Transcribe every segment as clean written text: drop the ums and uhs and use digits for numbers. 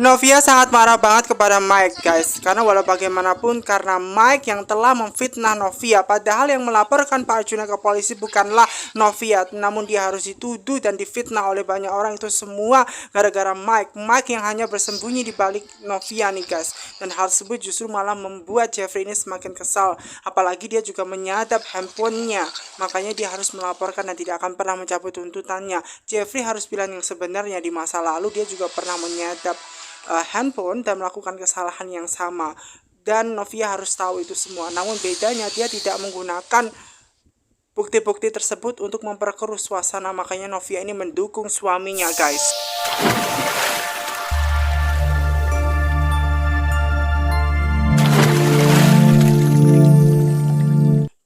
Novia sangat marah banget kepada Mike guys, karena walau bagaimanapun karena Mike yang telah memfitnah Novia, padahal yang melaporkan Pak Arjuna ke polisi bukanlah Novia, namun dia harus dituduh dan difitnah oleh banyak orang. Itu semua gara-gara Mike yang hanya bersembunyi di balik Novia nih guys, dan hal tersebut justru malah membuat Jeffrey ini semakin kesal, apalagi dia juga menyadap handphonenya, makanya dia harus melaporkan dan tidak akan pernah mencabut tuntutannya. Jeffrey harus bilang yang sebenarnya, di masa lalu dia juga pernah menyadap handphone dan melakukan kesalahan yang sama, dan Novia harus tahu itu semua. Namun bedanya dia tidak menggunakan bukti-bukti tersebut untuk memperkeruh suasana, makanya Novia ini mendukung suaminya guys.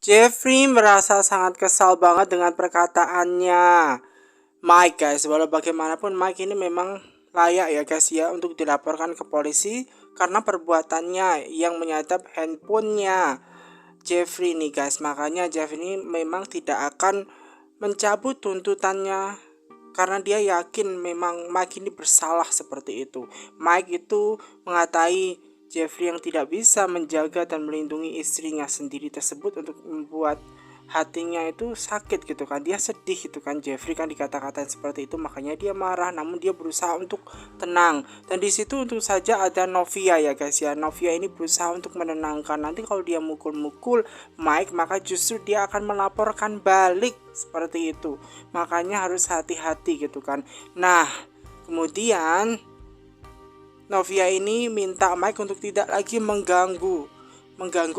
Jeffrey merasa sangat kesal banget dengan perkataannya Mike guys. Walau bagaimanapun Mike ini memang layak ya guys ya untuk dilaporkan ke polisi karena perbuatannya yang menyadap handphonenya Jeffrey nih guys. Makanya Jeffrey ini memang tidak akan mencabut tuntutannya karena dia yakin memang Mike ini bersalah seperti itu. Mike itu mengatai Jeffrey yang tidak bisa menjaga dan melindungi istrinya sendiri tersebut untuk membuat hatinya itu sakit gitu kan, dia sedih gitu kan. Jeffrey kan dikata-katain seperti itu, makanya dia marah, namun dia berusaha untuk tenang. Dan di situ untung saja ada Novia ya guys ya. Novia ini berusaha untuk menenangkan. Nanti kalau dia mukul-mukul Mike, maka justru dia akan melaporkan balik seperti itu. Makanya harus hati-hati gitu kan. Nah, kemudian Novia ini minta Mike untuk tidak lagi mengganggu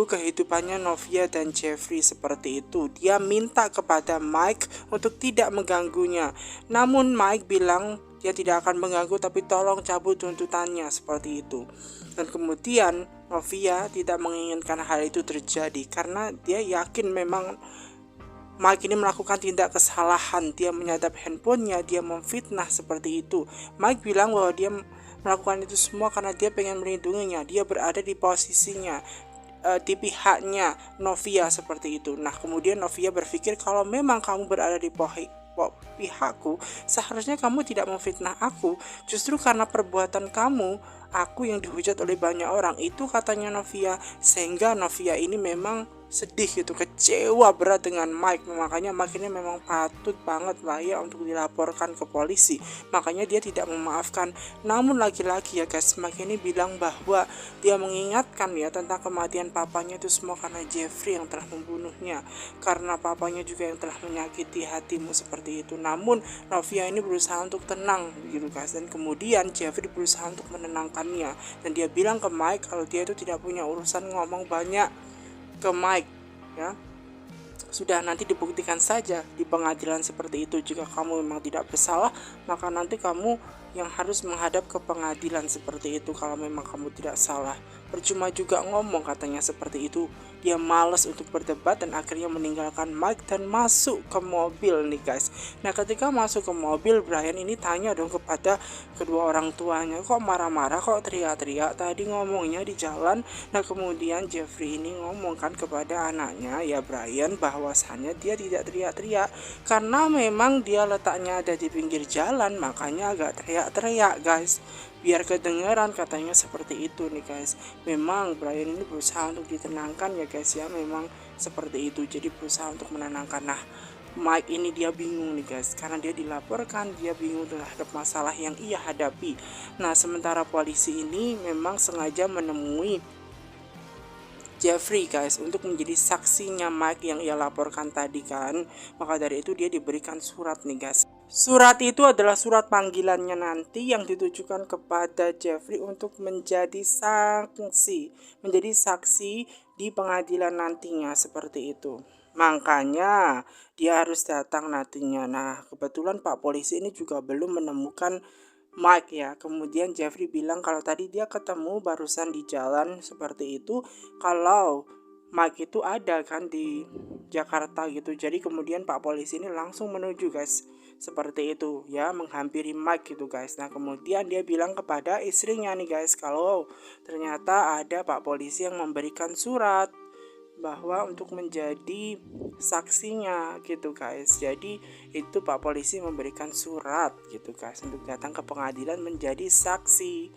kehidupannya Novia dan Jeffrey seperti itu. Dia minta kepada Mike untuk tidak mengganggunya. Namun Mike bilang dia tidak akan mengganggu, tapi tolong cabut tuntutannya seperti itu. Dan kemudian Novia tidak menginginkan hal itu terjadi karena dia yakin memang Mike ini melakukan tindak kesalahan. Dia menyadap handphonenya, dia memfitnah seperti itu. Mike bilang bahwa dia melakukan itu semua karena dia pengen melindunginya. Dia berada di posisinya, di pihaknya Novia seperti itu. Nah, kemudian Novia berpikir kalau memang kamu berada di pihakku, seharusnya kamu tidak memfitnah aku. Justru karena perbuatan kamu, aku yang dihujat oleh banyak orang. Itu katanya Novia. Sehingga Novia ini memang sedih gitu, kecewa berat dengan Mike. Makanya Mike ini memang patut banget layak untuk dilaporkan ke polisi. Makanya dia tidak memaafkan. Namun lagi-lagi ya guys, Mike ini bilang bahwa dia mengingatkan ya tentang kematian papanya itu semua karena Jeffrey yang telah membunuhnya, karena papanya juga yang telah menyakiti hatimu seperti itu. Namun Novia ini berusaha untuk tenang gitu guys, dan kemudian Jeffrey berusaha untuk menenangkannya, dan dia bilang ke Mike kalau dia itu tidak punya urusan ngomong banyak ke Mike ya. Sudah, nanti dibuktikan saja di pengadilan seperti itu. Jika kamu memang tidak bersalah, maka nanti kamu yang harus menghadap ke pengadilan seperti itu. Kalau memang kamu tidak salah, percuma juga ngomong, katanya seperti itu. Dia malas untuk berdebat dan akhirnya meninggalkan Mike dan masuk ke mobil nih guys. Nah, ketika masuk ke mobil, Brian ini tanya dong kepada kedua orang tuanya, kok marah-marah, kok teriak-teriak tadi ngomongnya di jalan. Nah, kemudian Jeffrey ini ngomongkan kepada anaknya ya Brian bahwasannya dia tidak teriak-teriak karena memang dia letaknya ada di pinggir jalan, makanya agak teriak-teriak guys, biar kedengaran, katanya seperti itu nih guys. Memang Brian ini berusaha untuk ditenangkan ya guys ya, memang seperti itu, jadi berusaha untuk menenangkan. Nah, Mike ini dia bingung nih guys, karena dia dilaporkan, dia bingung terhadap masalah yang ia hadapi. Nah, sementara polisi ini memang sengaja menemui Jeffrey guys untuk menjadi saksinya Mike yang ia laporkan tadi kan. Maka dari itu dia diberikan surat nih guys. Surat itu adalah surat panggilannya nanti yang ditujukan kepada Jeffrey untuk menjadi saksi di pengadilan nantinya seperti itu. Makanya dia harus datang nantinya. Nah, kebetulan Pak polisi ini juga belum menemukan Mike ya. Kemudian Jeffrey bilang kalau tadi dia ketemu barusan di jalan seperti itu, kalau Mike itu ada kan di Jakarta gitu. Jadi kemudian Pak polisi ini langsung menuju guys, seperti itu ya, menghampiri Mike gitu guys. Nah, kemudian dia bilang kepada istrinya nih guys kalau ternyata ada Pak polisi yang memberikan surat bahwa untuk menjadi saksinya gitu guys. Jadi itu Pak polisi memberikan surat gitu guys untuk datang ke pengadilan menjadi saksi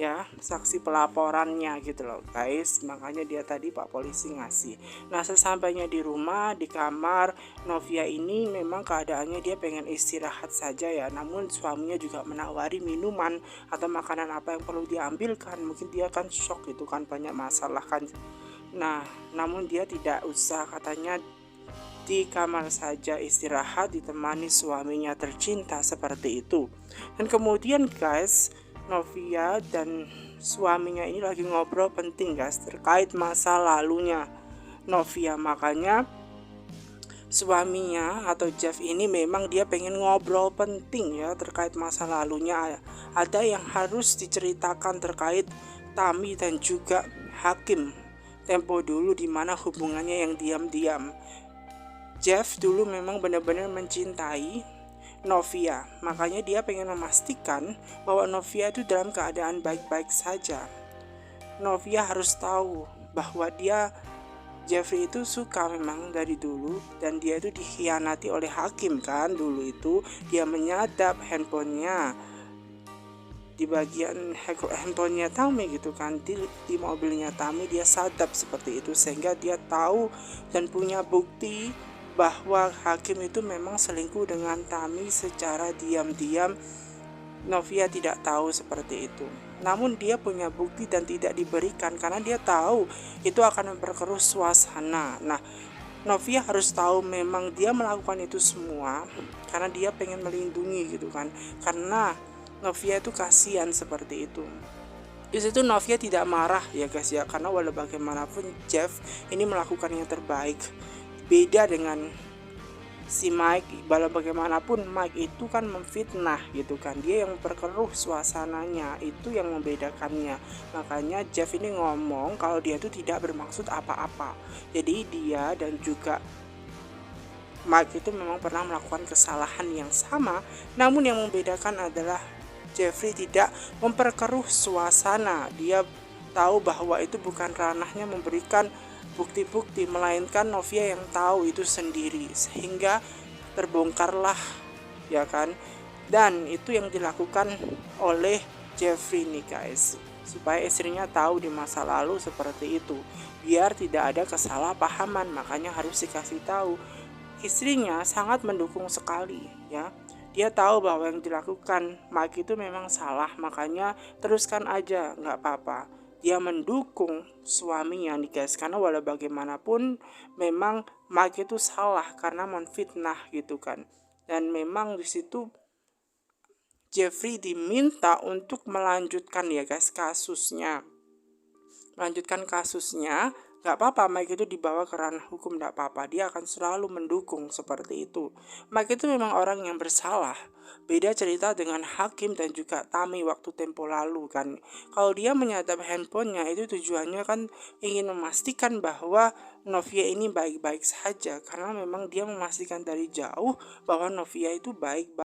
ya, saksi pelaporannya gitu loh guys. Makanya dia tadi Pak polisi ngasih. Nah, sesampainya di rumah, di kamar, Novia ini memang keadaannya dia pengen istirahat saja ya, namun suaminya juga menawari minuman atau makanan apa yang perlu diambilkan. Mungkin dia kan shock gitu kan, banyak masalah kan. Nah, namun dia tidak usah, katanya di kamar saja istirahat ditemani suaminya tercinta seperti itu. Dan kemudian guys, Novia dan suaminya ini lagi ngobrol penting guys terkait masa lalunya Novia. Makanya suaminya atau Jeff ini memang dia pengen ngobrol penting ya terkait masa lalunya. Ada yang harus diceritakan terkait Tami dan juga Hakim tempo dulu, dimana hubungannya yang diam-diam. Jeff dulu memang benar-benar mencintai Novia, makanya dia pengen memastikan bahwa Novia itu dalam keadaan baik-baik saja. Novia harus tahu bahwa Jeffrey itu suka memang dari dulu, dan dia itu dikhianati oleh Hakim kan. Dulu itu dia menyadap handphonenya di bagian handphonenya Tami gitu kan, di mobilnya Tami dia sadap seperti itu, sehingga dia tahu dan punya bukti bahwa Hakim itu memang selingkuh dengan Tami secara diam-diam. Novia tidak tahu seperti itu, namun dia punya bukti dan tidak diberikan karena dia tahu itu akan memperkeruh suasana. Nah, Novia harus tahu memang dia melakukan itu semua karena dia pengen melindungi gitu kan, karena Novia itu kasihan seperti itu. Di situ Novia tidak marah ya guys ya, karena walau bagaimanapun Jeff ini melakukan yang terbaik. Beda dengan si Mike, walau bagaimanapun Mike itu kan memfitnah gitu kan, dia yang memperkeruh suasananya, itu yang membedakannya. Makanya Jeff ini ngomong kalau dia itu tidak bermaksud apa-apa. Jadi dia dan juga Mike itu memang pernah melakukan kesalahan yang sama, namun yang membedakan adalah Jeffrey tidak memperkeruh suasana. Dia tahu bahwa itu bukan ranahnya memberikan bukti-bukti, melainkan Novia yang tahu itu sendiri, sehingga terbongkarlah ya kan. Dan itu yang dilakukan oleh Jeffrey nih guys, supaya istrinya tahu di masa lalu seperti itu, biar tidak ada kesalahpahaman. Makanya harus dikasih tahu. Istrinya sangat mendukung sekali ya. Dia tahu bahwa yang dilakukan Mike itu memang salah, makanya teruskan aja, nggak apa-apa. Dia mendukung suaminya nih guys, karena walau bagaimanapun memang Mike itu salah karena menfitnah gitu kan. Dan memang di situ Jeffrey diminta untuk melanjutkan ya guys kasusnya. Melanjutkan kasusnya, gak apa-apa Mike itu dibawa ke ranah hukum, gak apa-apa, dia akan selalu mendukung seperti itu. Mike itu memang orang yang bersalah. Beda cerita dengan Hakim dan juga Tami waktu tempo lalu kan. Kalau dia menyadap handphonenya itu tujuannya kan ingin memastikan bahwa Novia ini baik-baik saja, karena memang dia memastikan dari jauh bahwa Novia itu baik-baik.